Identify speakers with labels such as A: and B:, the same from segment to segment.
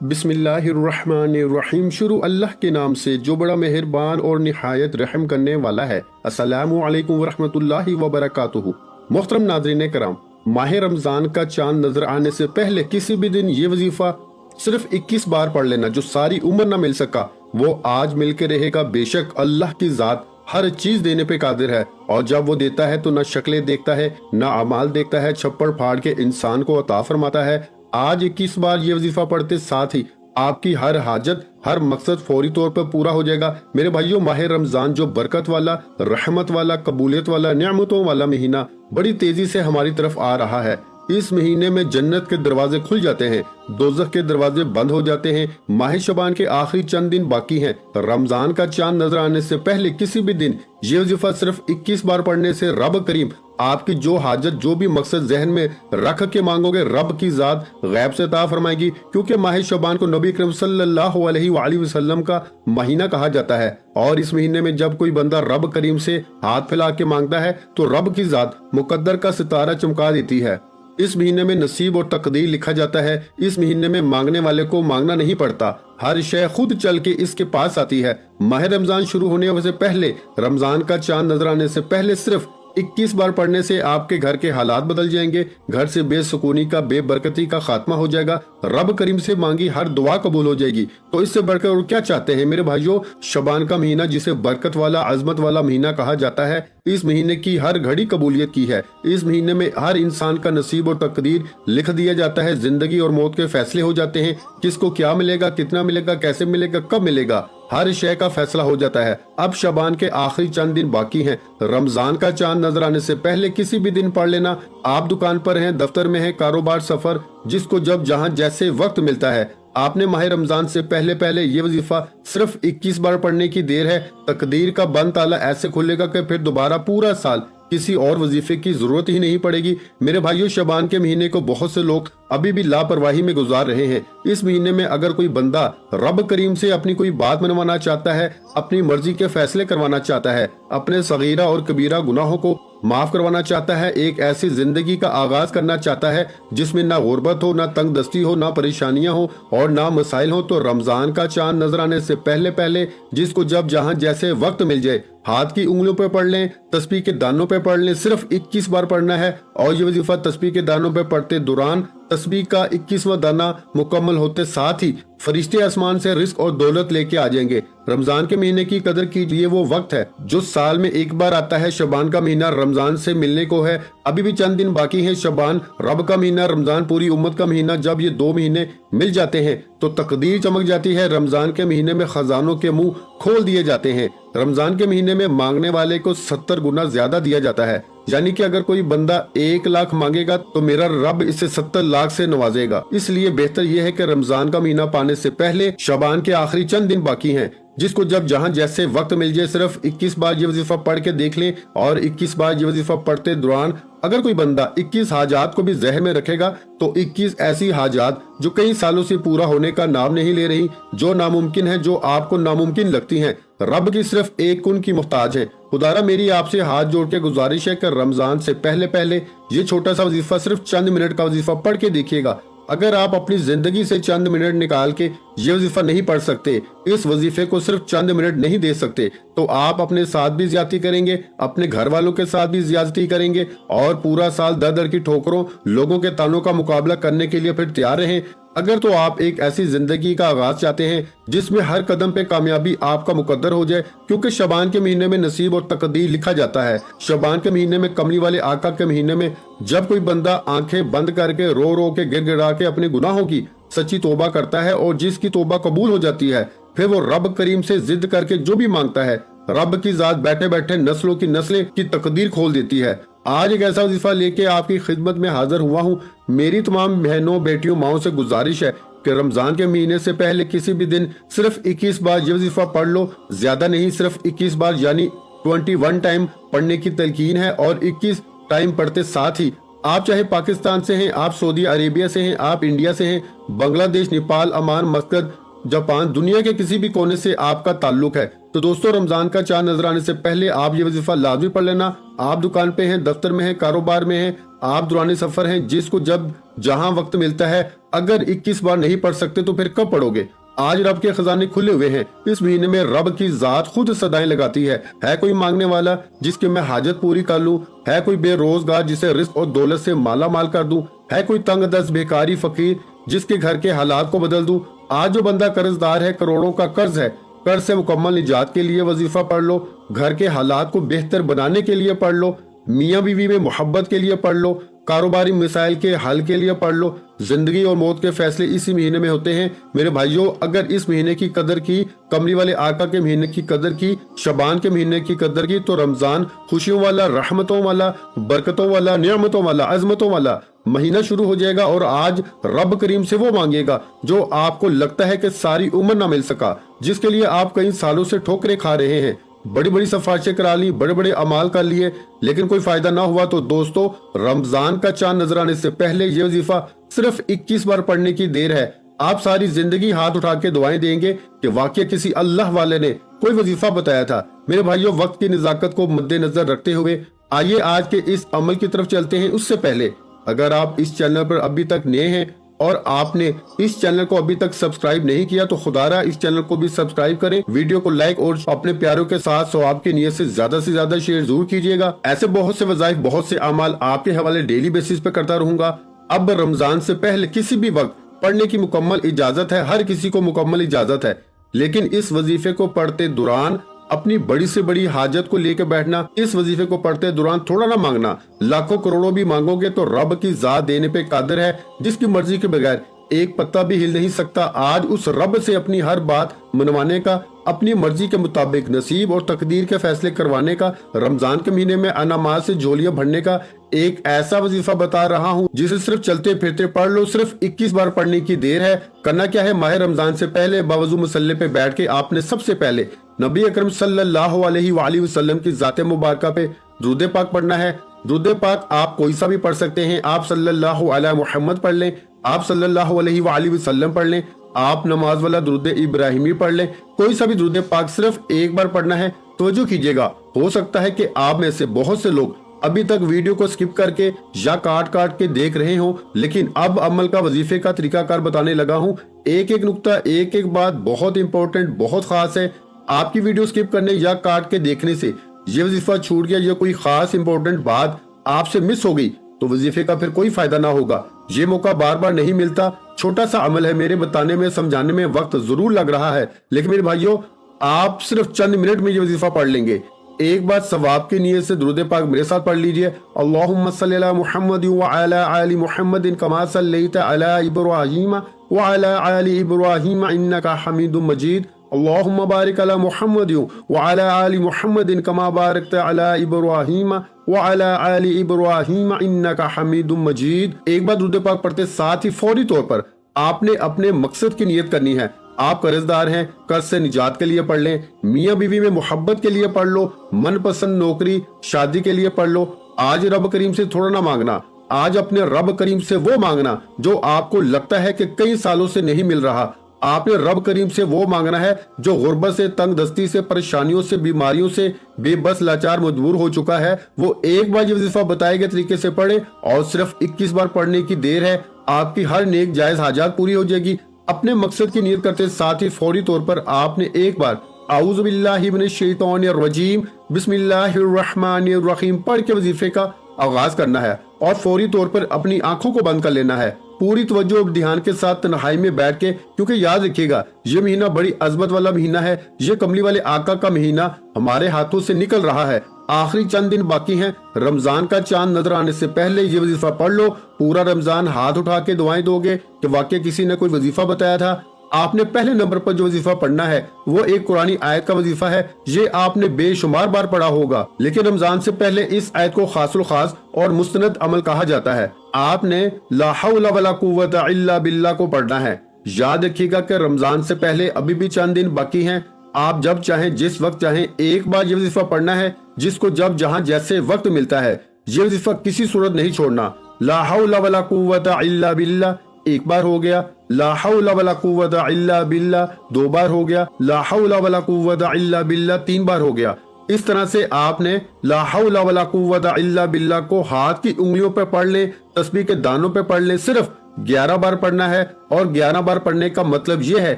A: बिस्मिल्लाहिर्रहमानिर्रहीम। शुरू अल्लाह के नाम से जो बड़ा मेहरबान और निहायत रहम करने वाला है। अस्सलामु अलैकुम वरहमतुल्लाहि वबरकातुहू। मोहतरम नाज़रीन कराम, माह रमज़ान का चांद नजर आने से पहले किसी भी दिन ये वजीफा सिर्फ 21 बार पढ़ लेना, जो सारी उम्र ना मिल सका वो आज मिल के रहेगा। बेशक अल्लाह की जात हर चीज देने पे कादिर है, और जब वो देता है तो ना शक्लें देखता है ना अमाल देखता है, छप्पड़ फाड़ के इंसान को अता फरमाता है। आज 21 बार ये वजीफा पढ़ते साथ ही आपकी हर हाजत, हर मकसद फौरी तौर पर पूरा हो जाएगा। मेरे भाइयों, माह रमजान जो बरकत वाला, रहमत वाला, कबूलियत वाला, नियामतों वाला महीना बड़ी तेजी से हमारी तरफ आ रहा है। इस महीने में जन्नत के दरवाजे खुल जाते हैं, दोज़ख के दरवाजे बंद हो जाते हैं। माह शबान के आखिरी चंद दिन बाकी हैं। रमजान का चांद नजर आने से पहले किसी भी दिन ये वजीफा सिर्फ 21 बार पढ़ने से रब करीम आपकी जो हाजत, जो भी मकसद जहन में रख के मांगोगे, रब की जात गैब से अता फरमाएगी। क्योंकि माह शबान को नबी करीम सल्लल्लाहु अलैहि वसल्लम का महीना कहा जाता है, और इस महीने में जब कोई बंदा रब करीम से हाथ फैला के मांगता है तो रब की जात मुकद्दर का सितारा चमका देती है। इस महीने में नसीब और तकदीर लिखा जाता है। इस महीने में मांगने वाले को मांगना नहीं पड़ता, हर शय खुद चल के इसके पास आती है। माह रमजान शुरू होने से पहले, रमजान का चांद नजर आने से पहले सिर्फ 21 बार पढ़ने से आपके घर के हालात बदल जाएंगे। घर से बेसुकूनी का, बेबरकती का खात्मा हो जाएगा। रब करीम से मांगी हर दुआ कबूल हो जाएगी। तो इससे बढ़कर और क्या चाहते हैं मेरे भाइयों। शबान का महीना जिसे बरकत वाला, अजमत वाला महीना कहा जाता है, इस महीने की हर घड़ी कबूलियत की है। इस महीने में हर इंसान का नसीब और तकदीर लिख दिया जाता है। जिंदगी और मौत के फैसले हो जाते हैं। किसको क्या मिलेगा, कितना मिलेगा, कैसे मिलेगा, कब मिलेगा, हर शय का फैसला हो जाता है। अब शबान के आखिरी चंद दिन बाकी हैं। रमजान का चांद नजर आने से पहले किसी भी दिन पढ़ लेना। आप दुकान पर हैं, दफ्तर में हैं, कारोबार, सफर, जिसको जब जहां जैसे वक्त मिलता है, आपने माह रमजान से पहले पहले ये वजीफा सिर्फ 21 बार पढ़ने की देर है। तकदीर का बंद ताला ऐसे खुलेगा कि फिर दोबारा पूरा साल किसी और वजीफे की जरूरत ही नहीं पड़ेगी। मेरे भाइयों, शबान के महीने को बहुत से लोग अभी भी लापरवाही में गुजार रहे हैं। इस महीने में अगर कोई बंदा रब करीम से अपनी कोई बात मनवाना चाहता है, अपनी मर्जी के फैसले करवाना चाहता है, अपने सगीरा और कबीरा गुनाहों को माफ करवाना चाहता है, एक ऐसी जिंदगी का आगाज करना चाहता है जिसमें ना गुर्बत हो, ना तंग दस्ती हो, ना परेशानियां हो और ना मसाइल हो, तो रमजान का चांद नजर आने से पहले पहले जिसको जब जहां जैसे वक्त मिल जाए, हाथ की उंगलियों पे पढ़ लें, तस्बीह के दानों पे पढ़ लें। सिर्फ 21 बार पढ़ना है, और ये वजीफा तस्बीह के दानों पे पढ़ते दौरान तस्बीह का 21वां दाना मुकम्मल होते साथ ही फरिश्ते आसमान से रिस्क और दौलत लेके आ जाएंगे। रमजान के महीने की कदर कीजिए, वो वक्त है जो साल में एक बार आता है। शबान का महीना रमजान से मिलने को है, अभी भी चंद दिन बाकी है। शबान रब का महीना, रमजान पूरी उम्मत का महीना। जब ये 2 महीने मिल जाते हैं तो तकदीर चमक जाती है। रमजान के महीने में खजानों के मुंह खोल दिए जाते हैं। रमजान के महीने में मांगने वाले को 70 गुना ज्यादा दिया जाता है। यानी कि अगर कोई बंदा 1 लाख मांगेगा तो मेरा रब इसे 70 लाख से नवाजेगा। इसलिए बेहतर यह है कि रमजान का महीना पाने से पहले शबान के आखिरी चंद दिन बाकी हैं, जिसको जब जहां जैसे वक्त मिल जाए सिर्फ 21 बार ये वजीफा पढ़ के देख लें। और 21 बार ये वजीफा पढ़ते दौरान अगर कोई बंदा 21 हाजात को भी जहन में रखेगा तो 21 ऐसी हाजात जो कई सालों से पूरा होने का नाम नहीं ले रही, जो नामुमकिन है, जो आपको नामुमकिन लगती हैं, रब की सिर्फ एक कुन की मुहताज है। खुदारा मेरी आपसे हाथ जोड़ के गुजारिश है कि रमजान से पहले पहले ये छोटा सा वजीफा सिर्फ चंद मिनट का वजीफा पढ़ के देखिएगा। अगर आप अपनी जिंदगी से चंद मिनट निकाल के ये वजीफा नहीं पढ़ सकते, इस वजीफे को सिर्फ चंद मिनट नहीं दे सकते, तो आप अपने साथ भी ज्यादती करेंगे, अपने घर वालों के साथ भी ज्यादती करेंगे, और पूरा साल दर दर की ठोकरों, लोगों के तानों का मुकाबला करने के लिए फिर तैयार रहें। अगर तो आप एक ऐसी जिंदगी का आगाज चाहते हैं जिसमें हर कदम पे कामयाबी आपका मुकद्दर हो जाए, क्योंकि शबान के महीने में नसीब और तकदीर लिखा जाता है। शबान के महीने में, कमली वाले आका के महीने में, जब कोई बंदा आंखें बंद करके रो रो के गिड़गिड़ा के अपने गुनाहों की सच्ची तौबा करता है और जिसकी तौबा कबूल हो जाती है, फिर वो रब करीम से जिद करके जो भी मांगता है, रब की जात बैठे बैठे नस्लों की नस्लें की तकदीर खोल देती है। आज एक ऐसा वजीफा लेके आपकी खिदमत में हाजिर हुआ हूँ। मेरी तमाम बहनों, बेटियों, माओं से गुजारिश है कि रमजान के महीने से पहले किसी भी दिन सिर्फ 21 बार ये वजीफा पढ़ लो। ज्यादा नहीं, सिर्फ 21 बार, यानी 21 टाइम पढ़ने की तलकीन है। और 21 टाइम पढ़ते साथ ही आप चाहे पाकिस्तान से हैं, आप सऊदी अरेबिया से हैं, आप इंडिया से हैं, बांग्लादेश, नेपाल, ओमान, मस्कत, जापान, दुनिया के किसी भी कोने से आपका ताल्लुक है, तो दोस्तों रमजान का चांद नजर आने से पहले आप ये वजीफा लाजमी पढ़ लेना। आप दुकान पे हैं, दफ्तर में हैं, कारोबार में हैं, آپ دوران سفر ہیں جس کو جب جہاں وقت ملتا ہے اگر 21 بار نہیں پڑھ سکتے تو پھر کب پڑھو گے؟ آج رب کے خزانے کھلے ہوئے ہیں، اس مہینے میں رب کی ذات خود صدائیں لگاتی ہے کوئی مانگنے والا جس کی میں حاجت پوری کر لوں؟ ہے کوئی بے روزگار جسے رزق اور دولت سے مالا مال کر دوں؟ ہے کوئی تنگ دست بیکاری فقیر جس کے گھر کے حالات کو بدل دوں؟ آج جو بندہ قرض دار ہے، کروڑوں کا قرض ہے، قرض سے مکمل نجات کے لیے وظیفہ پڑھ لو، گھر کے حالات کو بہتر بنانے کے لیے پڑھ لو، میاں بیوی میں محبت کے لیے پڑھ لو، کاروباری مسائل کے حل کے لیے پڑھ لو۔ زندگی اور موت کے فیصلے اسی مہینے میں ہوتے ہیں میرے بھائیوں۔ اگر اس مہینے کی قدر کی، کمری والے آقا کے مہینے کی قدر کی، شعبان کے مہینے کی قدر کی، تو رمضان خوشیوں والا، رحمتوں والا، برکتوں والا، نعمتوں والا، عظمتوں والا مہینہ شروع ہو جائے گا، اور آج رب کریم سے وہ مانگے گا جو آپ کو لگتا ہے کہ ساری عمر نہ مل سکا، جس کے لیے آپ کئی سالوں سے ٹھوکریں کھا رہے ہیں، بڑی بڑی سفارشیں کرا لی، بڑے بڑے اعمال کر لیے، لیکن کوئی فائدہ نہ ہوا۔ تو دوستو، رمضان کا چاند نظر آنے سے پہلے یہ وظیفہ صرف 21 بار پڑھنے کی دیر ہے۔ آپ ساری زندگی ہاتھ اٹھا کے دعائیں دیں گے کہ واقعہ کسی اللہ والے نے کوئی وظیفہ بتایا تھا۔ میرے بھائیوں، وقت کی نزاکت کو مد نظر رکھتے ہوئے آئیے آج کے اس عمل کی طرف چلتے ہیں۔ اس سے پہلے اگر آپ اس چینل پر ابھی تک نئے ہیں اور آپ نے اس چینل کو ابھی تک سبسکرائب نہیں کیا تو خدا را اس چینل کو بھی سبسکرائب کریں، ویڈیو کو لائک اور اپنے پیاروں کے ساتھ ثواب کی نیت سے زیادہ شیئر ضرور کیجیے گا۔ ایسے بہت سے وظائف، بہت سے اعمال آپ کے حوالے ڈیلی بیسس پہ کرتا رہوں گا۔ اب رمضان سے پہلے کسی بھی وقت پڑھنے کی مکمل اجازت ہے، ہر کسی کو مکمل اجازت ہے، لیکن اس وظیفے کو پڑھتے دوران اپنی بڑی سے بڑی حاجت کو لے کے بیٹھنا، اس وظیفے کو پڑھتے دوران تھوڑا نہ مانگنا، لاکھوں کروڑوں بھی مانگو گے تو رب کی ذات دینے پہ قادر ہے، جس کی مرضی کے بغیر ایک پتہ بھی ہل نہیں سکتا۔ آج اس رب سے اپنی ہر بات منوانے کا، اپنی مرضی کے مطابق نصیب اور تقدیر کے فیصلے کروانے کا، رمضان کے مہینے میں انعامات سے جھولیاں بھرنے کا ایک ایسا وظیفہ بتا رہا ہوں جسے صرف چلتے پھرتے پڑھ لو۔ صرف 21 بار پڑھنے کی دیر ہے۔ کرنا کیا ہے؟ ماہ رمضان سے پہلے باوضو مصلی پہ بیٹھ کے آپ نے سب سے پہلے نبی اکرم صلی اللہ علیہ وآلہ وسلم کی ذات مبارکہ پہ درود پاک پڑھنا ہے۔ درود پاک آپ کوئی سا بھی پڑھ سکتے ہیں، آپ صلی اللہ علیہ محمد پڑھ لیں، آپ صلی اللہ علیہ وآلہ وسلم پڑھ لیں، آپ نماز والا درود ابراہیمی پڑھ لیں، کوئی سا بھی درود پاک صرف ایک بار پڑھنا ہے۔ توجہ کیجئے گا، ہو سکتا ہے کہ آپ میں سے بہت سے لوگ ابھی تک ویڈیو کو سکپ کر کے یا کاٹ کے دیکھ رہے ہوں، لیکن اب عمل کا وظیفے کا طریقہ کار بتانے لگا ہوں۔ ایک ایک نقطہ، ایک ایک بات بہت امپورٹنٹ، بہت خاص ہے۔ آپ کی ویڈیو سکپ کرنے یا کاٹ کے دیکھنے سے یہ وظیفہ چھوٹ گیا یا کوئی خاص امپورٹنٹ بات آپ سے مس ہو گئی تو وظیفے کا پھر کوئی فائدہ نہ ہوگا۔ یہ موقع بار بار نہیں ملتا۔ چھوٹا سا عمل ہے، میرے بتانے میں، سمجھانے میں وقت ضرور لگ رہا ہے، لیکن میرے بھائیوں آپ صرف چند منٹ میں یہ وظیفہ پڑھ لیں گے۔ ایک بار ثواب کی نیت سے درود پاک میرے ساتھ پڑھ لیجئے۔ اللہم صلی علی محمد وعلی آل محمد کما صلیت علی ابراہیم وعلی آل ابراہیم انک حمید مجید۔ اللہم بارک علی محمد وعلی آل محمد کما بارکت علی ابراہیم وعلی آل ابراہیم انک حمید مجید۔ ایک بار درود پاک پڑھتے ساتھ ہی فوری طور پر آپ نے اپنے مقصد کی نیت کرنی ہے۔ آپ قرض دار ہیں، قرض سے نجات کے لیے پڑھ لیں، میاں بیوی میں محبت کے لیے پڑھ لو، من پسند نوکری، شادی کے لیے پڑھ لو۔ آج رب کریم سے تھوڑا نہ مانگنا، آج اپنے رب کریم سے وہ مانگنا جو آپ کو لگتا ہے کہ کئی سالوں سے نہیں مل رہا۔ آپ نے رب کریم سے وہ مانگنا ہے جو غربت سے، تنگ دستی سے، پریشانیوں سے، بیماریوں سے بے بس لاچار مجبور ہو چکا ہے۔ وہ ایک بار یہ وظیفہ بتائے گئے طریقے سے پڑھے، اور صرف 21 بار پڑھنے کی دیر ہے، آپ کی ہر نیک جائز حاجات پوری ہو جائے گی۔ اپنے مقصد کی نیت کرتے ساتھ ہی فوری طور پر آپ نے ایک بار اعوذ باللہ من الشیطان الرجیم بسم اللہ الرحمن الرحیم پڑھ کے وظیفے کا آغاز کرنا ہے، اور فوری طور پر اپنی آنکھوں کو بند کر لینا ہے، پوری توجہ اور دھیان کے ساتھ تنہائی میں بیٹھ کے، کیونکہ یاد رکھیے گا یہ مہینہ بڑی عظمت والا مہینہ ہے۔ یہ کملی والے آقا کا مہینہ ہمارے ہاتھوں سے نکل رہا ہے، آخری چند دن باقی ہیں۔ رمضان کا چاند نظر آنے سے پہلے یہ وظیفہ پڑھ لو۔ پورا رمضان ہاتھ اٹھا کے دعائیں دو گے کہ واقعہ کسی نے کوئی وظیفہ بتایا تھا۔ آپ نے پہلے نمبر پر جو وظیفہ پڑھنا ہے وہ ایک قرآنی آیت کا وظیفہ ہے، یہ آپ نے بے شمار بار پڑھا ہوگا، لیکن رمضان سے پہلے اس آیت کو خاص الخاص اور مستند عمل کہا جاتا ہے۔ آپ نے لا حول ولا قوت الا باللہ کو پڑھنا ہے۔ یاد رکھیے گا کہ رمضان سے پہلے ابھی بھی چند دن باقی ہیں۔ آپ جب چاہیں، جس وقت چاہیں، ایک بار یہ وظیفہ پڑھنا ہے، جس کو جب جہاں جیسے وقت ملتا ہے۔ یہ وظیفہ کسی صورت نہیں چھوڑنا۔ لا حول ولا قوت الا باللہ ایک بار ہو گیا، لا حول ولا قوت الا باللہ دو بار ہو گیا، لا حول ولا قوت الا باللہ تین بار ہو گیا۔ इस तरह से आपने ला हौला वला कुव्वता इल्ला बिल्लाह को हाथ की उंगलियों पे पढ़ लें, तस्बीह के दानों पे पढ़ लें, सिर्फ 11 बार पढ़ना है। और 11 बार पढ़ने का मतलब ये है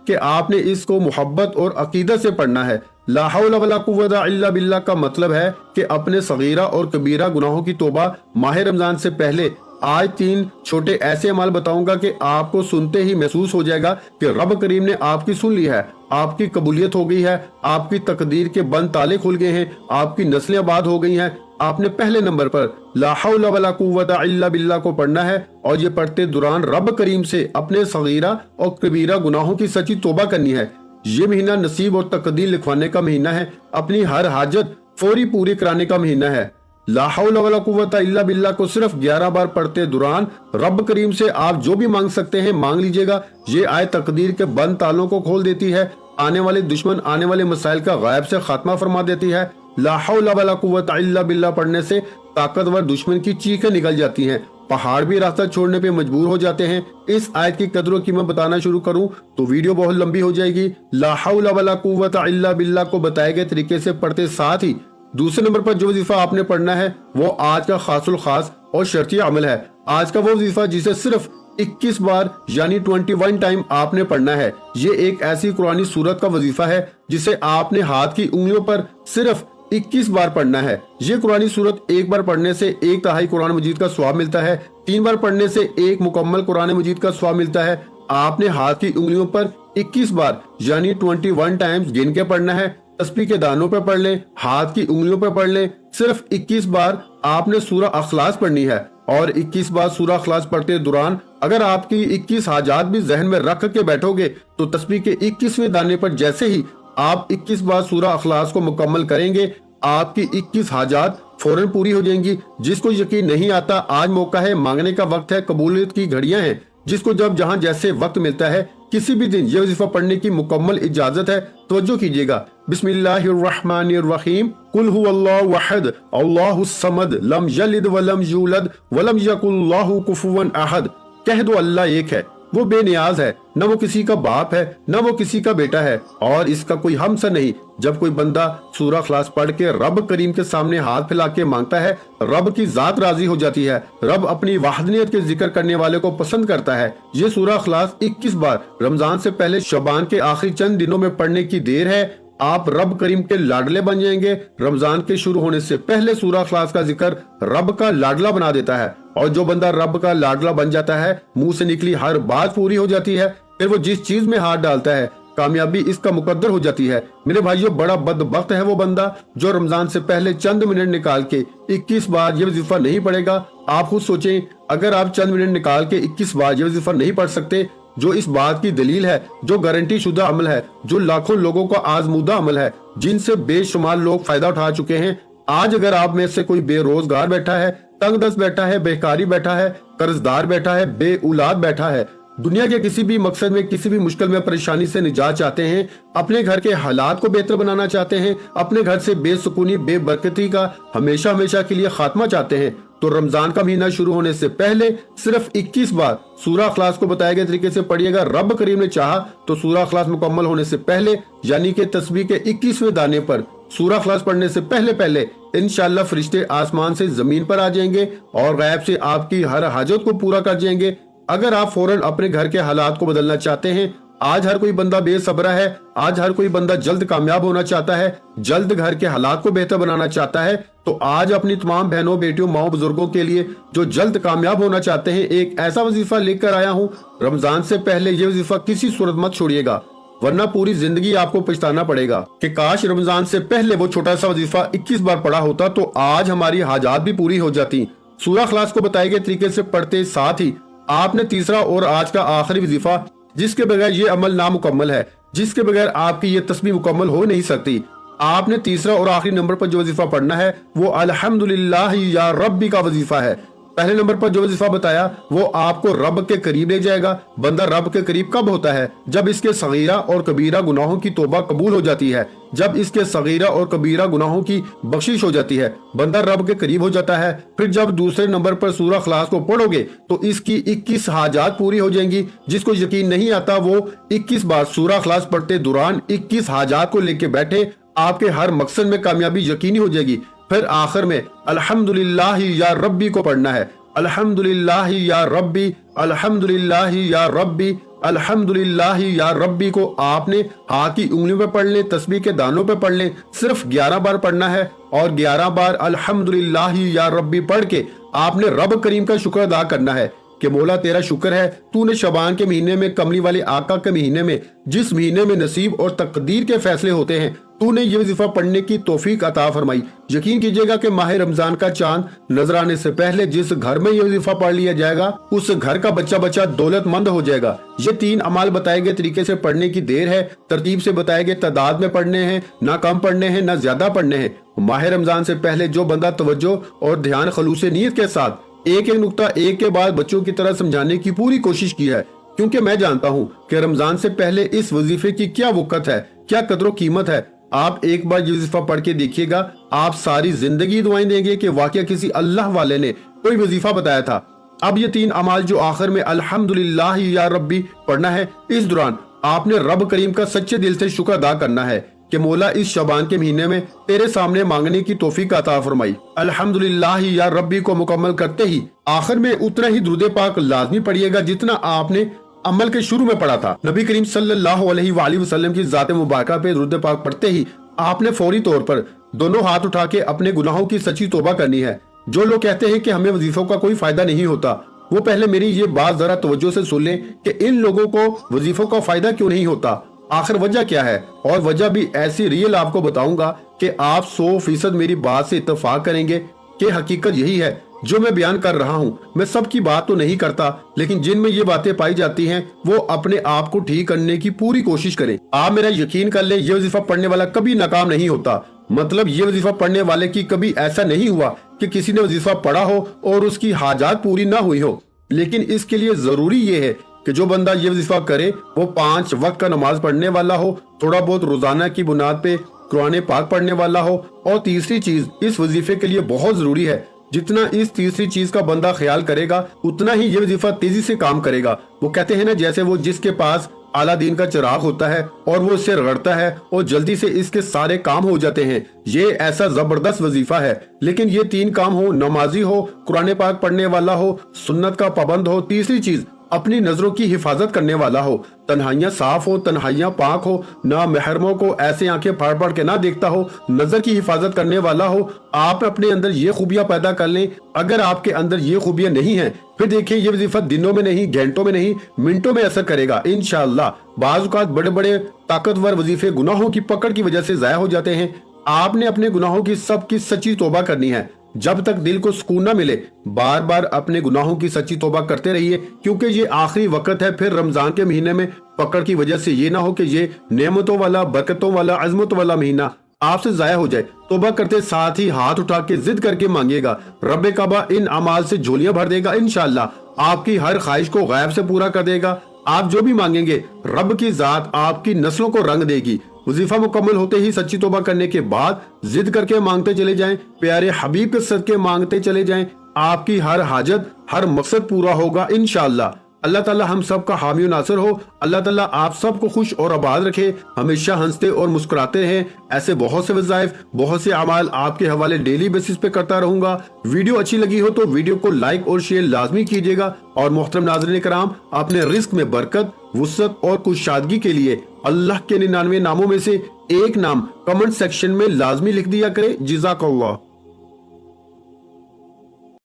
A: कि आपने इसको मोहब्बत और अकीदत से पढ़ना है। ला हौला वला कुव्वता इल्ला बिल्लाह का मतलब है कि अपने सगीरा और कबीरा गुनाहों की तौबा माह रमजान से पहले। आज 3 छोटे ऐसे अमाल बताऊंगा कि आपको सुनते ही महसूस हो जाएगा कि रब करीम ने आपकी सुन ली है, आपकी कबूलियत हो गई है, आपकी तकदीर के बंद ताले खुल गए हैं, आपकी नस्लें आबाद हो गई हैं। आपने पहले नंबर पर ला हौला वला कुव्वता इल्ला बिल्लाह को पढ़ना है और ये पढ़ते दौरान रब करीम से अपने सगीरा और कबीरा गुनाहों की सच्ची तौबा करनी है। ये महीना नसीब और तकदीर लिखवाने का महीना है, अपनी हर हाजत फौरी पूरी कराने का महीना है। ला हौला वला कुव्वता इल्ला बिल्लाह को सिर्फ 11 बार पढ़ते दौरान रब करीम से आप जो भी मांग सकते हैं मांग लीजिएगा। ये आयत तकदीर के बंद तालों को खोल देती है, आने वाले दुश्मन, आने वाले मसाइल का गायब से खात्मा फरमा देती है। ला हौला वला कुव्वता इल्ला बिल्लाह पढ़ने से ताकतवर दुश्मन की चीखें निकल जाती हैं, पहाड़ भी रास्ता छोड़ने पे मजबूर हो जाते हैं। इस आयत की कदरों की मैं बताना शुरू करूं तो वीडियो बहुत लंबी हो जाएगी। ला हौला वला कुव्वता इल्ला बिल्लाह को बताए गए तरीके से पढ़ते साथ ही दूसरे नंबर पर जो वजीफा आपने पढ़ना है वो आज का खासुल खास और शर्ती अमल है। आज का वो वजीफा जिसे सिर्फ 21 बार यानी 21 टाइम आपने पढ़ना है। ये एक ऐसी कुरानी सूरत का वजीफा है जिसे आपने हाथ की उंगलियों पर सिर्फ 21 बार पढ़ना है। ये कुरानी सूरत एक बार पढ़ने से 1/3 कुरान मजीद का स्वाब मिलता है, 3 बार पढ़ने से 1 मुकम्मल कुरान मजीद का स्वाब मिलता है। आपने हाथ की उंगलियों पर 21 बार यानी 21 टाइम्स गिन के पढ़ना है। तस्बीह के दानों पर पढ़ लें, हाथ की उंगलियों पर पढ़ लें। सिर्फ 21 बार आपने सूरह अखलास पढ़नी है और 21 बार सूरह अखलास पढ़ते दौरान अगर आपकी 21 हाजात भी जहन में रख के बैठोगे तो तस्बीह के 21वें दाने पर जैसे ही आप 21 बार सूरह अखलास को मुकम्मल करेंगे आपकी 21 हाजात फौरन पूरी हो जाएंगी। जिसको यकीन नहीं आता, आज मौका है, मांगने का वक्त है, कबूलियत की घड़ियां हैं। जिसको जब जहां जैसे वक्त मिलता है किसी भी दिन ये वजीफा पढ़ने की मुकम्मल इजाजत है। तवज्जो कीजिएगा। बिस्मिल्लाहिर्रहमानिर्रहीम। कुल हुवल्लाहु अहद अल्लाहुस समद लम यलिद वलम यूलद वलम यकुल लहू कुफुवन अहद। कह दो अल्लाह एक है, वो बेनियाज है, न वो किसी का बाप है न वो किसी का बेटा है और इसका कोई हमसर नहीं। जब कोई बंदा सूरह इखलास पढ़ के रब करीम के सामने हाथ फैला के मांगता है, रब की जात राजी हो जाती है। रब अपनी वाहदनियत के जिक्र करने वाले को पसंद करता है। ये सूरह इखलास 21 बार रमजान से पहले शबान के आखिरी चंद दिनों में पढ़ने की देर है। आप रब करीम के लाडले बन जाएंगे। रमजान के शुरू होने से पहले सूरह इखलास का जिक्र रब का लाडला बना देता है और जो बंदा रब का लाडला बन जाता है, मुंह से निकली हर बात पूरी हो जाती है। फिर वो जिस चीज में हाथ डालता है कामयाबी इसका मुकद्दर हो जाती है। मेरे भाइयों, बड़ा बदबख्त है वो बंदा जो रमजान से पहले चंद मिनट निकाल के 21 बार ये वजीफा नहीं पढ़ेगा। आप खुद सोचें, अगर आप चंद मिनट निकाल के 21 बार ये वजीफा नहीं पढ़ सकते, जो इस बात की दलील है, जो गारंटी शुदा अमल है, जो लाखों लोगों का आजमूदा अमल है, जिनसे बेशुमार लोग फायदा उठा चुके हैं। आज अगर आप में से कोई बेरोजगार बैठा है, तंगदस्त बैठा है, बेकारी बैठा है, कर्जदार बैठा है, बे औलाद बैठा है, दुनिया के किसी भी मकसद में, किसी भी मुश्किल में, परेशानी से निजात चाहते हैं, अपने घर के हालात को बेहतर बनाना चाहते हैं, अपने घर से बेसुकूनी बेबरकती का हमेशा हमेशा के लिए खात्मा चाहते हैं, तो रमजान का महीना शुरू होने से पहले सिर्फ 21 बार सूरह इखलास को बताए गए तरीके से पढ़िएगा। रब करीम ने चाहा तो सूरह इखलास मुकम्मल होने से पहले यानी कि तस्बीह के 21वें दाने पर सूरह इखलास पढ़ने से पहले इंशाअल्लाह फरिश्ते आसमान से जमीन पर आ जाएंगे और गैब से आपकी हर हाजत को पूरा कर जाएंगे। अगर आप फौरन अपने घर के हालात को बदलना चाहते हैं, आज हर कोई बंदा बेसब्र है, आज हर कोई बंदा जल्द कामयाब होना चाहता है, जल्द घर के हालात को बेहतर बनाना चाहता है, तो आज अपनी तमाम बहनों, बेटियों, माओ, बुजुर्गों के लिए जो जल्द कामयाब होना चाहते हैं, एक ऐसा वजीफा लेकर आया हूँ। रमजान से पहले ये वजीफा किसी सूरत मत छोड़िएगा, वरना पूरी जिंदगी आपको पछताना पड़ेगा कि काश रमजान से पहले वो छोटा सा वजीफा 21 बार पढ़ा होता तो आज हमारी हाजात भी पूरी हो जाती। सूरह इखलास को बताए गए तरीके से पढ़ते साथ ही आपने तीसरा और आज का आखिरी वजीफा, जिसके बगैर ये अमल नामुकम्मल है, जिसके बगैर आपकी ये तस्बीह मुकम्मल हो नहीं सकती, आपने तीसरा और आखिरी नंबर पर जो वजीफा पढ़ना है वो अल्हम्दुलिल्लाह या रब्बी का वजीफा है। पहले नंबर पर जो वजीफा बताया वो आपको रब के करीब ले जाएगा। बंदा रब के करीब कब होता है? जब इसके सगीरा और कबीरा गुनाहों की तौबा कबूल हो जाती है, जब इसके सगीरा और कबीरा गुनाहों की बख्शिश हो जाती है, बंदा रब के करीब हो जाता है। फिर जब दूसरे नंबर पर सूरह इखलास को पढ़ोगे तो इसकी 21 हाजात पूरी हो जाएंगी। जिसको यकीन नहीं आता वो 21 बार सूरह इखलास पढ़ते दौरान 21 हाजात को लेके बैठे, آپ کے ہر مقصد میں کامیابی یقینی ہو جائے گی۔ پھر آخر میں الحمدللہ یا ربی کو پڑھنا ہے، الحمدللہ یا ربی، الحمدللہ یا ربی، الحمدللہ یا ربی کو آپ نے ہاتھ کی انگلیوں پہ پڑھ لیں، تسبیح کے دانوں پہ پڑھ لیں، صرف 11 بار پڑھنا ہے، اور 11 بار الحمدللہ یا ربی پڑھ کے آپ نے رب کریم کا شکر ادا کرنا ہے کہ مولا تیرا شکر ہے، تو نے شعبان کے مہینے میں، کملی والے آقا کے مہینے میں، جس مہینے میں نصیب اور تقدیر کے فیصلے ہوتے ہیں، تو نے یہ وظیفہ پڑھنے کی توفیق عطا فرمائی۔ یقین کیجئے گا کہ ماہ رمضان کا چاند نظر آنے سے پہلے جس گھر میں یہ وظیفہ پڑھ لیا جائے گا، اس گھر کا بچہ بچہ دولت مند ہو جائے گا۔ یہ 3 اعمال بتائے گئے طریقے سے پڑھنے کی دیر ہے، ترتیب سے بتائے گئے تعداد میں پڑھنے ہیں، نہ کم پڑھنے ہیں نہ زیادہ پڑھنے ہیں۔ ماہ رمضان سے پہلے جو بندہ توجہ اور دھیان خلوص نیت کے ساتھ ایک ایک نقطہ ایک کے بعد بچوں کی طرح سمجھانے کی پوری کوشش کی ہے، کیونکہ میں جانتا ہوں کہ رمضان سے پہلے اس وظیفے کی کیا وقت ہے، کیا قدر و قیمت ہے۔ آپ ایک بار یہ وظیفہ پڑھ کے دیکھیے گا، آپ ساری زندگی دعائیں دیں گے کہ واقعہ کسی اللہ والے نے کوئی وظیفہ بتایا تھا۔ اب یہ 3 اعمال جو آخر میں الحمدللہ یا ربی پڑھنا ہے، اس دوران آپ نے رب کریم کا سچے دل سے شکر ادا کرنا ہے کہ مولا اس شعبان کے مہینے میں تیرے سامنے مانگنے کی توفیق عطا فرمائی۔ الحمدللہ یا ربی کو مکمل کرتے ہی آخر میں اتنا ہی درود پاک لازمی پڑھیے گا جتنا آپ نے عمل کے شروع میں پڑھا تھا۔ نبی کریم صلی اللہ علیہ وآلہ وسلم کی ذات مبارکہ پہ درود پاک پڑھتے ہی آپ نے فوری طور پر دونوں ہاتھ اٹھا کے اپنے گناہوں کی سچی توبہ کرنی ہے۔ جو لوگ کہتے ہیں کہ ہمیں وظیفوں کا کوئی فائدہ نہیں ہوتا، وہ پہلے میری یہ بات ذرا توجہ سے سن لیں کہ ان لوگوں کو وظیفوں کا فائدہ کیوں نہیں ہوتا، آخر وجہ کیا ہے، اور وجہ بھی ایسی ریئل آپ کو بتاؤں گا کہ آپ 100% میری بات سے اتفاق کریں گے کہ حقیقت یہی ہے۔ جو میں بیان کر رہا ہوں، میں سب کی بات تو نہیں کرتا، لیکن جن میں یہ باتیں پائی جاتی ہیں وہ اپنے آپ کو ٹھیک کرنے کی پوری کوشش کریں۔ آپ میرا یقین کر لیں، یہ وظیفہ پڑھنے والا کبھی ناکام نہیں ہوتا۔ مطلب یہ وظیفہ پڑھنے والے کی کبھی ایسا نہیں ہوا کہ کسی نے وظیفہ پڑھا ہو اور اس کی حاجات پوری نہ ہوئی ہو، لیکن اس کے لیے ضروری یہ ہے کہ جو بندہ یہ وظیفہ کرے وہ 5 وقت کا نماز پڑھنے والا ہو، تھوڑا بہت روزانہ کی بنیاد پہ قرآن پاک پڑھنے والا ہو، اور تیسری چیز اس وظیفے کے لیے بہت ضروری ہے، جتنا اس تیسری چیز کا بندہ خیال کرے گا اتنا ہی یہ وظیفہ تیزی سے کام کرے گا۔ وہ کہتے ہیں نا، جیسے وہ جس کے پاس اعلیٰ دین کا چراغ ہوتا ہے اور وہ اس سے رگڑتا ہے اور جلدی سے اس کے سارے کام ہو جاتے ہیں، یہ ایسا زبردست وظیفہ ہے۔ لیکن یہ 3 کام ہو، نمازی ہو، قرآن پاک پڑھنے والا ہو، سنت کا پابند ہو، تیسری چیز اپنی نظروں کی حفاظت کرنے والا ہو، تنہائیاں صاف ہو، تنہائیاں پاک ہو، نہ محرموں کو ایسے آنکھیں پھاڑ پھاڑ کے نہ دیکھتا ہو، نظر کی حفاظت کرنے والا ہو۔ آپ اپنے اندر یہ خوبیاں پیدا کر لیں۔ اگر آپ کے اندر یہ خوبیاں نہیں ہیں، پھر دیکھیں یہ وظیفہ دنوں میں نہیں، گھنٹوں میں نہیں، منٹوں میں اثر کرے گا انشاءاللہ۔ بعض اوقات بڑے بڑے طاقتور وظیفے گناہوں کی پکڑ کی وجہ سے ضائع ہو جاتے ہیں۔ آپ نے اپنے گناہوں کی سب کی سچی توبہ کرنی ہے۔ جب تک دل کو سکون نہ ملے، بار بار اپنے گناہوں کی سچی توبہ کرتے رہیے، کیونکہ یہ آخری وقت ہے۔ پھر رمضان کے مہینے میں پکڑ کی وجہ سے یہ نہ ہو کہ یہ نعمتوں والا، برکتوں والا، عظمت والا مہینہ آپ سے ضائع ہو جائے۔ توبہ کرتے ساتھ ہی ہاتھ اٹھا کے ضد کر کے مانگیے گا، رب کعبہ ان اعمال سے جھولیاں بھر دے گا انشاءاللہ۔ آپ کی ہر خواہش کو غیب سے پورا کر دے گا۔ آپ جو بھی مانگیں گے، رب کی ذات آپ کی نسلوں کو رنگ دے گی۔ وظیفہ مکمل ہوتے ہی سچی توبہ کرنے کے بعد ضد کر کے مانگتے چلے جائیں، پیارے حبیب کے صدقے مانگتے چلے جائیں، آپ کی ہر حاجت، ہر مقصد پورا ہوگا انشاءاللہ۔ اللہ تعالیٰ ہم سب کا حامی و ناصر ہو۔ اللہ تعالیٰ آپ سب کو خوش اور آباد رکھے، ہمیشہ ہنستے اور مسکراتے رہیں۔ ایسے بہت سے وظائف، بہت سے اعمال آپ کے حوالے ڈیلی بیسس پہ کرتا رہوں گا۔ ویڈیو اچھی لگی ہو تو ویڈیو کو لائک اور شیئر لازمی کیجیے گا، اور محترم ناظرین کرام، اپنے رزق میں برکت، وسعت اور کشادگی کے لیے اللہ کے 99 ناموں میں سے ایک نام کمنٹ سیکشن میں لازمی لکھ دیا کرے۔ جزاک اللہ۔